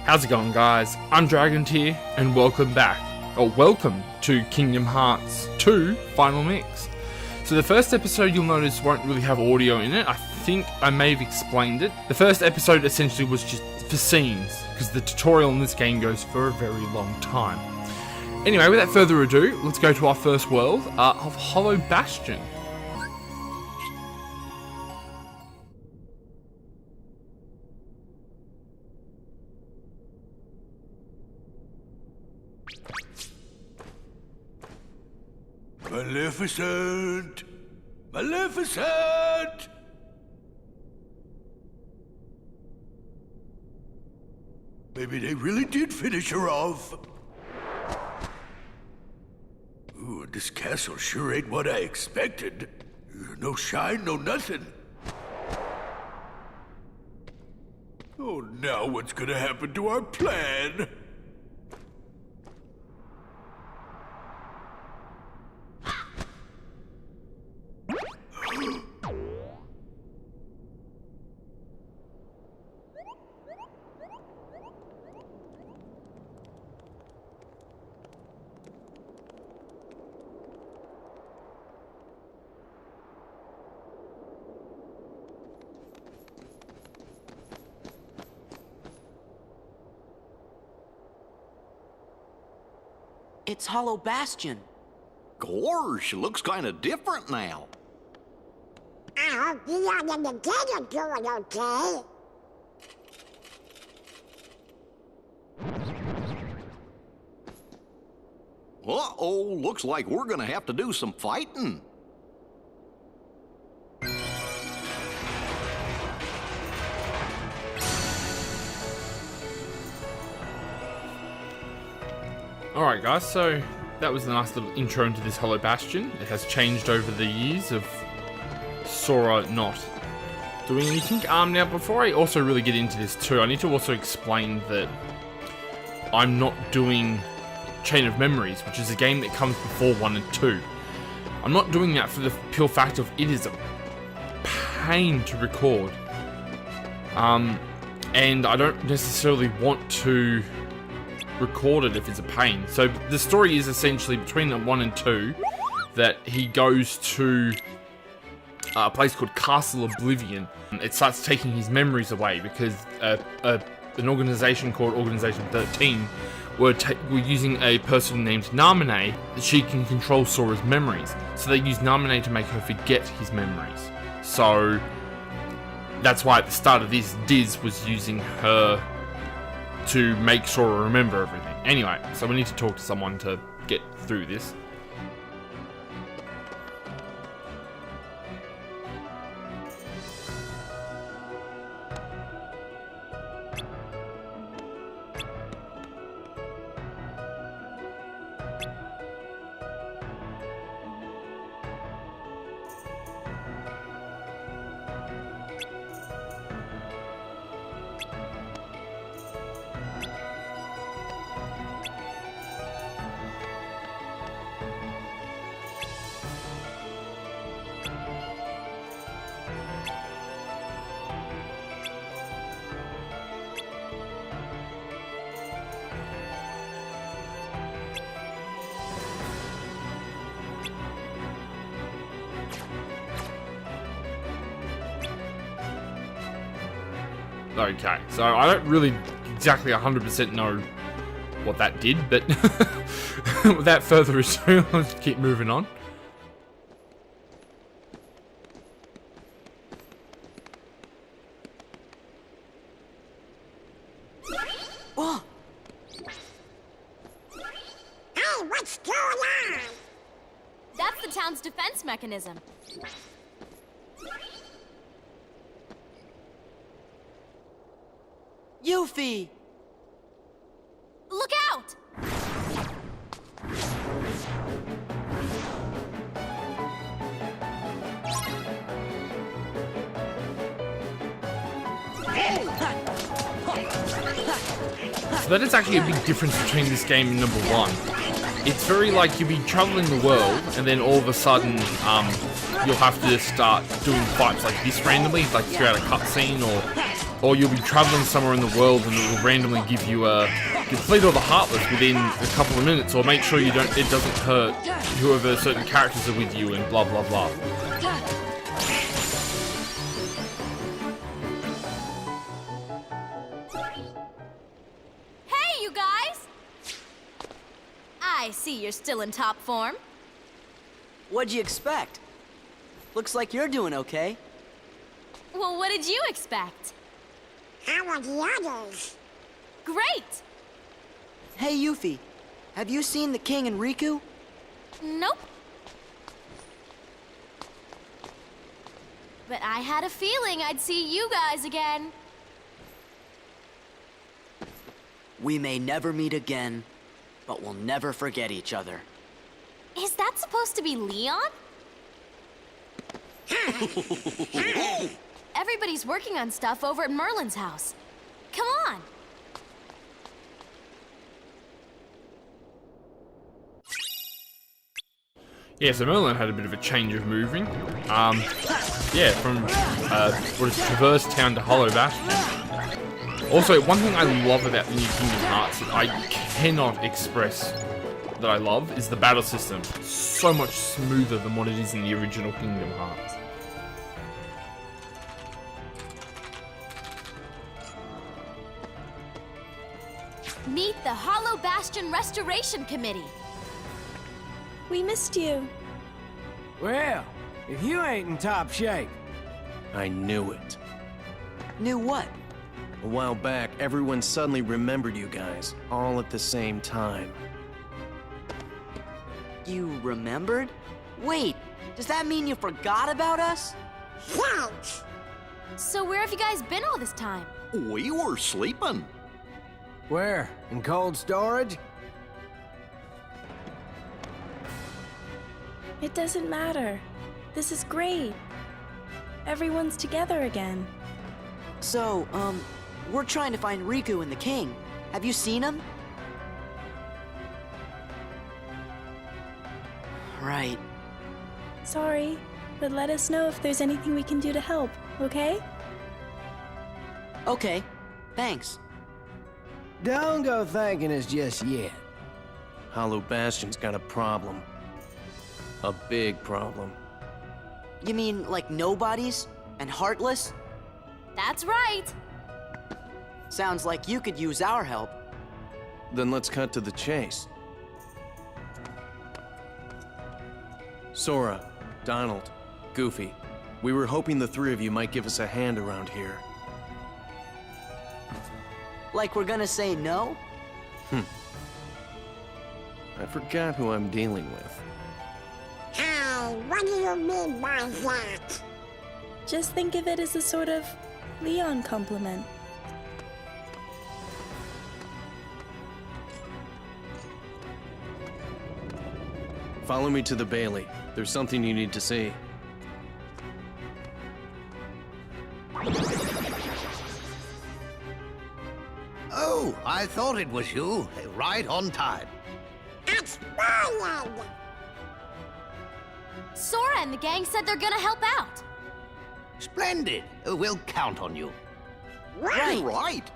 How's it going, guys? I'm DragonTyr, and welcome back, or welcome to Kingdom Hearts 2 Final Mix. So the first episode, you'll notice, won't really have audio in it. I think I may have explained it. The first episode essentially was just for scenes, because the tutorial in this game goes for a very long time. Anyway, without further ado, let's go to our first world of Hollow Bastion. Maleficent! Maleficent! Maybe they really did finish her off. Ooh, this castle sure ain't what I expected. No shine, no nothing. Oh, now what's gonna happen to our plan? It's Hollow Bastion. Gosh, looks kind of different now. I hope you and the dead are doing okay. Uh-oh, looks like we're gonna have to do some fighting. Alright guys, so that was a nice little intro into this Hollow Bastion. It has changed over the years of Sora not doing anything. Now before I also really get into this too, I need to also explain that I'm not doing Chain of Memories, which is a game that comes before 1 and 2. I'm not doing that for the pure fact of it is a pain to record. And I don't necessarily want to record it if it's a pain. So the story is essentially between the 1 and 2 that he goes to a place called Castle Oblivion. It starts taking his memories away because an organization called Organization 13 were using a person named Naminé that she can control Sora's memories. So they use Naminé to make her forget his memories. So that's why at the start of this, Diz was using her to make Sora remember everything. Anyway, so we need to talk to someone to get through this. Okay, so I don't really exactly 100% know what that did, but without further ado, let's keep moving on. Oh, Hey, what's going on? That's the town's defense mechanism. Yuffie! Look out! So that is actually a big difference between this game and number 1. It's very like you'll be traveling the world, and then all of a sudden, you'll have to start doing fights like this randomly, like throughout a cutscene, or Or you'll be traveling somewhere in the world and it will randomly give you a complete all the Heartless within a couple of minutes, or make sure it doesn't hurt whoever certain characters are with you, and blah blah blah. Hey, you guys! I see you're still in top form. What'd you expect? Looks like you're doing okay. Well, what did you expect? How are the others? Great! Hey, Yuffie, have you seen the king and Riku? Nope. But I had a feeling I'd see you guys again. We may never meet again, but we'll never forget each other. Is that supposed to be Leon? Everybody's working on stuff over at Merlin's house. Come on! Yeah, so Merlin had a bit of a change of moving. Yeah, from Traverse Town to Hollow Bastion. Also, one thing I love about the new Kingdom Hearts that I cannot express that I love is the battle system. So much smoother than what it is in the original Kingdom Hearts. Meet the Hollow Bastion Restoration Committee. We missed you. Well, if you ain't in top shape. I knew it. Knew what? A while back, everyone suddenly remembered you guys, all at the same time. You remembered? Wait, does that mean you forgot about us? Thanks. So where have you guys been all this time? We were sleeping. Where? In cold storage? It doesn't matter. This is great. Everyone's together again. So, we're trying to find Riku and the king. Have you seen him? Right. Sorry, but let us know if there's anything we can do to help, okay? Okay, thanks. Don't go thanking us just yet. Hollow Bastion's got a problem. A big problem. You mean like nobodies and heartless? That's right. Sounds like you could use our help. Then let's cut to the chase. Sora, Donald, Goofy, we were hoping the three of you might give us a hand around here. Like we're gonna say no? I forgot who I'm dealing with. Hey, what do you mean by that? Just think of it as a sort of Leon compliment. Follow me to the Bailey. There's something you need to see. Oh, I thought it was you. Right on time. It's Brian! Sora and the gang said they're gonna help out. Splendid. We'll count on you. Right. Right.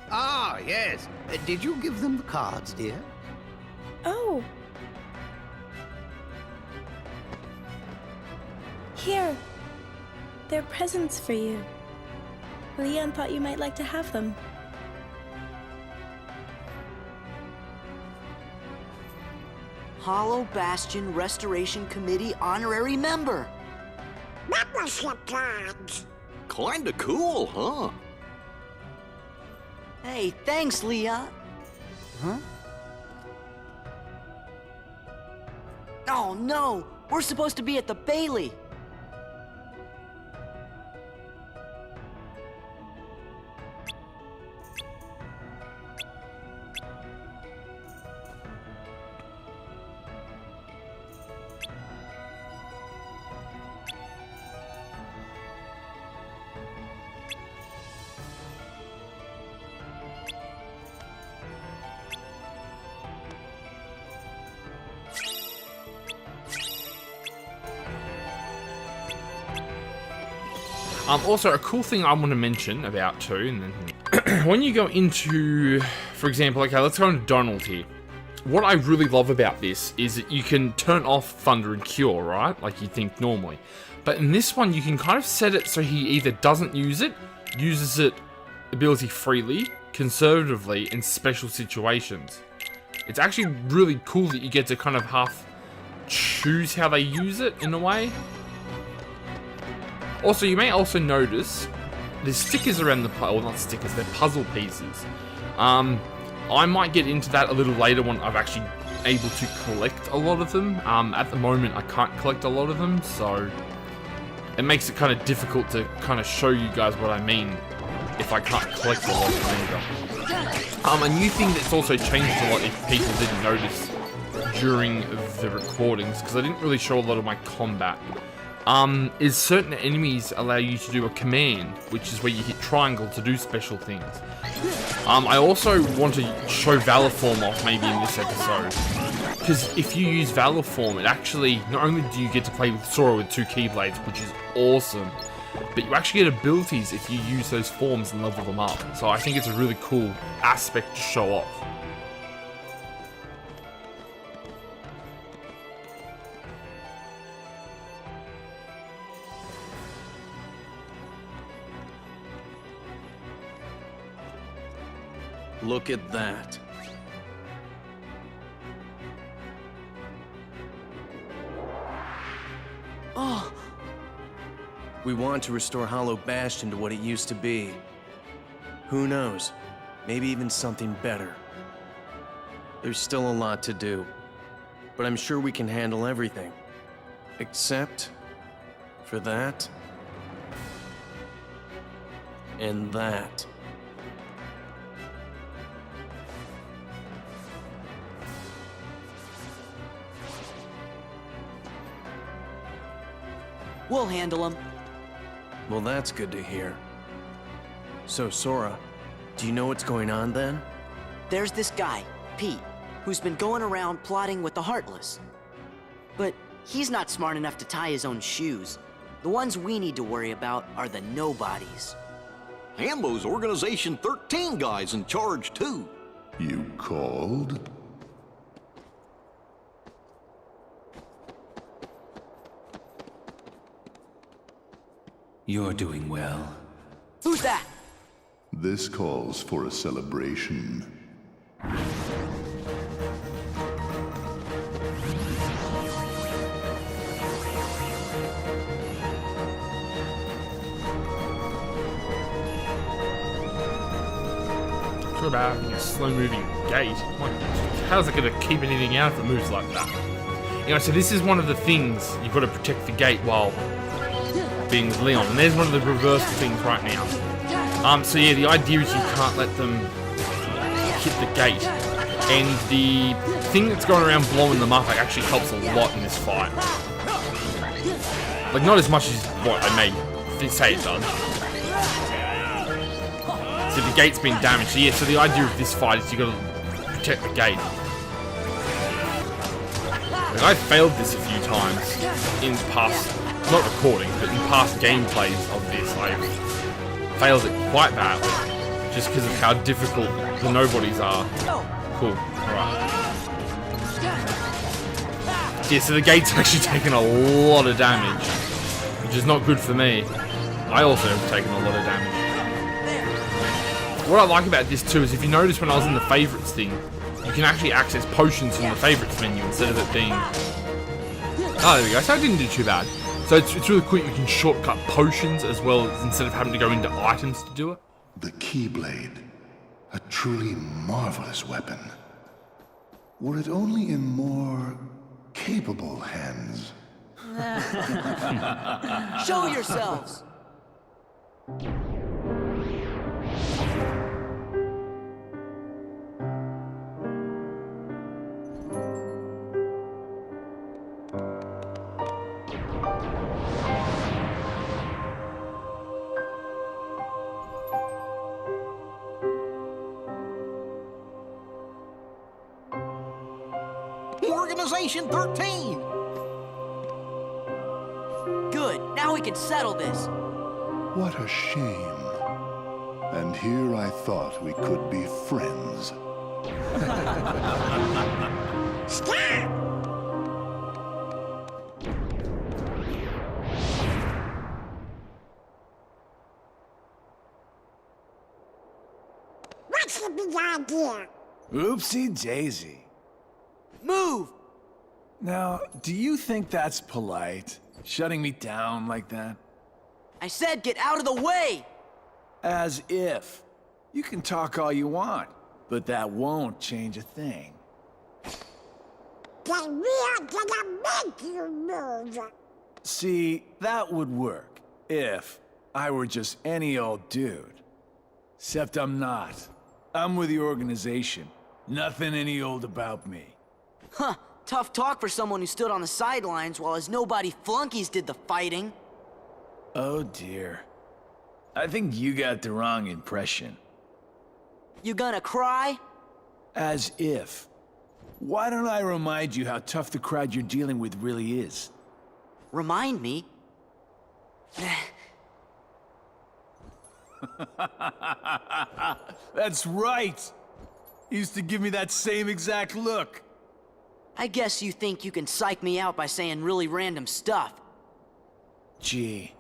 Ah, yes. Did you give them the cards, dear? Oh! Here. They're presents for you. Leon thought you might like to have them. Hollow Bastion Restoration Committee honorary member. Membership cards. Kinda cool, huh? Hey, thanks, Leah. Huh? Oh no, we're supposed to be at the Bailey. Also, a cool thing I want to mention about too, and then when you go into, for example, okay, let's go into Donald here. What I really love about this is that you can turn off Thunder and Cure, right? Like you think normally. But in this one, you can kind of set it so he either doesn't use it, uses it ability freely, conservatively, in special situations. It's actually really cool that you get to kind of half choose how they use it in a way. Also, you may also notice there's stickers around the, well, not stickers, they're puzzle pieces. I might get into that a little later when I've actually able to collect a lot of them. At the moment, I can't collect a lot of them, so it makes it kind of difficult to kind of show you guys what I mean if I can't collect a lot of them either. A new thing that's also changed a lot, if people didn't notice during the recordings, because I didn't really show a lot of my combat, is certain enemies allow you to do a command, which is where you hit triangle to do special things. I also want to show Valor Form off maybe in this episode, because if you use Valor Form, it actually, not only do you get to play with Sora with 2 Keyblades, which is awesome, but you actually get abilities if you use those forms and level them up. So I think it's a really cool aspect to show off. Look at that. Oh, We want to restore Hollow Bastion to what it used to be. Who knows? Maybe even something better. There's still a lot to do, but I'm sure we can handle everything. Except for that and that. we'll handle him. Well, that's good to hear. So, Sora, do you know what's going on then? There's this guy, Pete, who's been going around plotting with the Heartless. But he's not smart enough to tie his own shoes. The ones we need to worry about are the nobodies. And those Organization 13 guys in charge, too. You called? You're doing well. Who's that? This calls for a celebration. Talk about having a slow-moving gate. How's it going to keep anything out if it moves like that? Anyway, so this is one of the things you've got to protect the gate while being with Leon, and there's one of the reversed things right now. So yeah, the idea is you can't let them hit the gate, and the thing that's going around blowing them up actually helps a lot in this fight. Like, not as much as what I may say it does. So the gate's been damaged. So yeah, so the idea of this fight is you got to protect the gate. Like, I've failed this a few times in past, not recording, but in past gameplays of this. I've failed it quite badly, just because of how difficult the nobodies are. Cool. Alright. Yeah, so the gate's actually taken a lot of damage, which is not good for me. I also have taken a lot of damage. What I like about this too is if you notice when I was in the favorites thing, you can actually access potions from the favorites menu instead of it being... Oh, there we go. So I didn't do too bad. So it's really cool you can shortcut potions as well, instead of having to go into items to do it. The Keyblade. A truly marvelous weapon. Were it only in more capable hands. Show yourselves! Organization 13! Good, now we can settle this. What a shame. And here I thought we could be friends. Stop! What's the big idea? Oopsie daisy. Move! Now, do you think that's polite? Shutting me down like that? I said get out of the way! As if. You can talk all you want, but that won't change a thing. Then we're gonna make you move. See, that would work if I were just any old dude. Except I'm not. I'm with the organization. Nothing any old about me. Huh, tough talk for someone who stood on the sidelines while his nobody flunkies did the fighting. Oh dear. I think you got the wrong impression. You gonna cry? As if. Why don't I remind you how tough the crowd you're dealing with really is? Remind me? That's right! You used to give me that same exact look. I guess you think you can psych me out by saying really random stuff. Gee,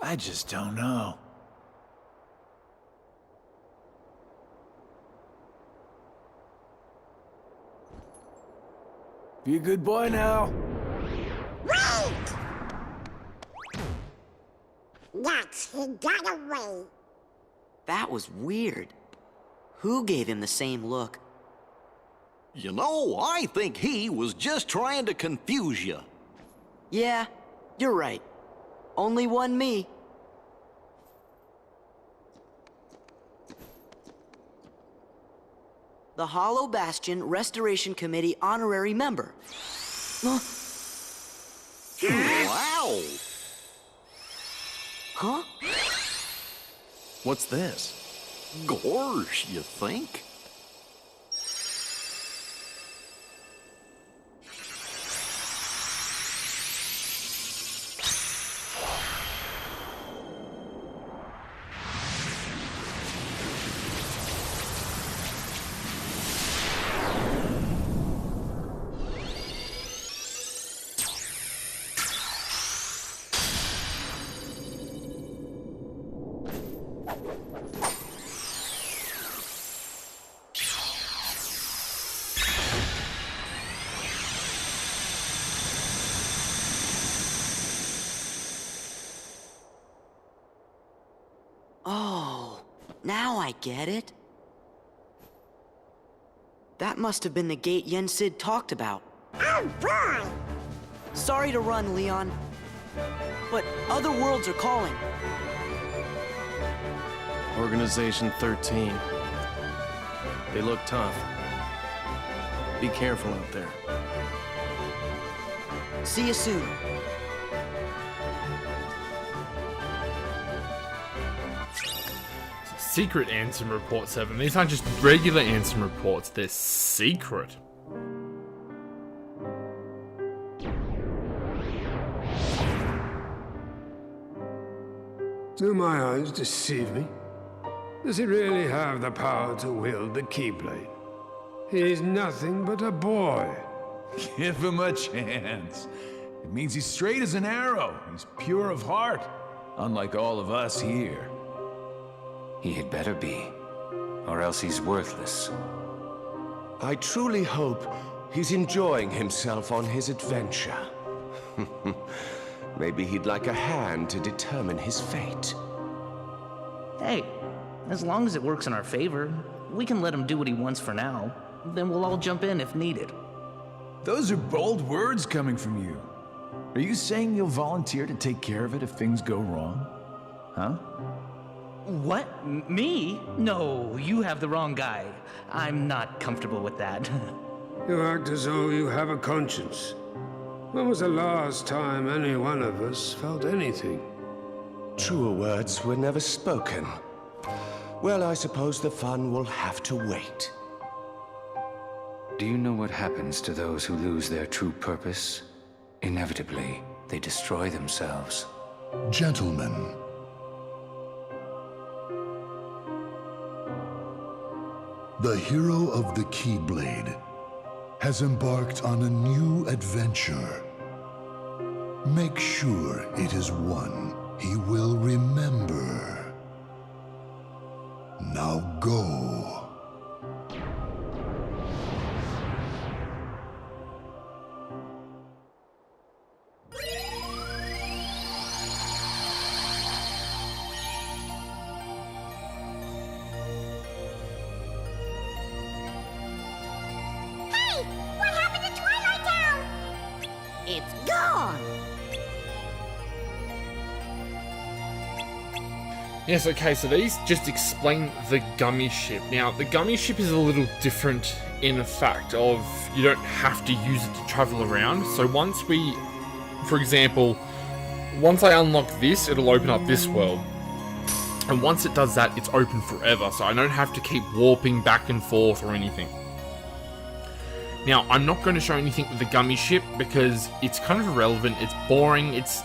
I just don't know. Be a good boy now. Wait! Nuts, he got away. That was weird. Who gave him the same look? You know, I think he was just trying to confuse you. Yeah, you're right. Only one me. The Hollow Bastion Restoration Committee honorary member. Wow! Huh? What's this? Gorge, you think? Oh, now I get it. That must have been the gate Yen Sid talked about. Oh boy! Sorry to run, Leon. But other worlds are calling. Organization 13. They look tough. Be careful out there. See you soon. Secret Ansem Report 7. These aren't just regular Ansem reports, they're secret. Do my eyes deceive me? Does he really have the power to wield the Keyblade? He's nothing but a boy. Give him a chance. It means he's straight as an arrow. He's pure of heart. Unlike all of us here. He had better be, or else he's worthless. I truly hope he's enjoying himself on his adventure. Maybe he'd like a hand to determine his fate. Hey, as long as it works in our favor, we can let him do what he wants for now. Then we'll all jump in if needed. Those are bold words coming from you. Are you saying you'll volunteer to take care of it if things go wrong? Huh? What? Me? No, you have the wrong guy. I'm not comfortable with that. You act as though you have a conscience. When was the last time any one of us felt anything? Truer words were never spoken. Well, I suppose the fun will have to wait. Do you know what happens to those who lose their true purpose? Inevitably, they destroy themselves. Gentlemen, The hero of the Keyblade has embarked on a new adventure. Make sure it is one he will remember. Now go. Hey! What happened to Twilight Town? It's gone! Yes, okay, so these just explain the gummy ship. Now, the gummy ship is a little different in the fact of you don't have to use it to travel around. So once we, for example, once I unlock this, it'll open up this world. And once it does that, it's open forever. So I don't have to keep warping back and forth or anything. Now, I'm not going to show anything with the gummy ship because it's kind of irrelevant. It's boring. It's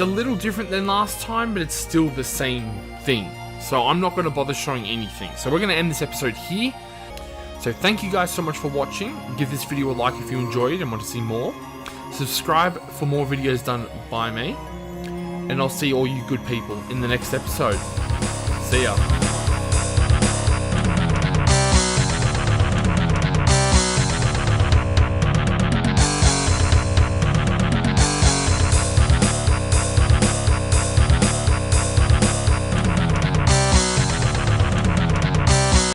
a little different than last time, but it's still the same thing. So I'm not going to bother showing anything. So we're going to end this episode here. So thank you guys so much for watching. Give this video a like if you enjoyed and want to see more. Subscribe for more videos done by me. And I'll see all you good people in the next episode. See ya.